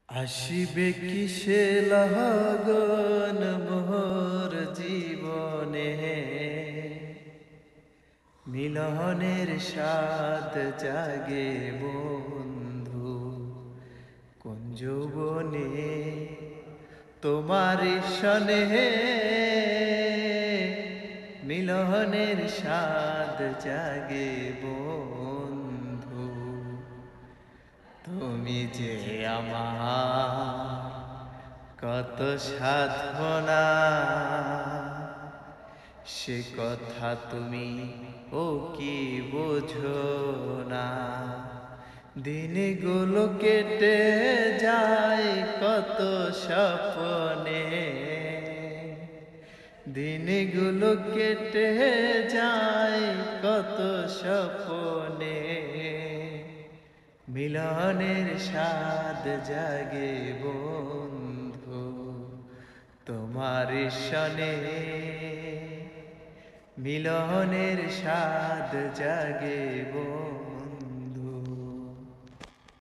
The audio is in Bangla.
আসিবে কিসে লাগন মোর জীবনে, মিলনের স্বাদ জাগে বন্ধু কোন যৌবনে, তোমার সনে মিলনের স্বাদ জাগে বন্ধু। তুমি যে আমার কত সাধনা, সে কথা তুমি ও কি বোঝো না। দিনগুলো কেটে যায় কত স্বপ্নে, দিনগুলো কেটে যায় কত স্বপ্নে, মিলনের স্বাদ জাগে বন্ধু তোমার সনে, মিলনের স্বাদ জাগে বন্ধু।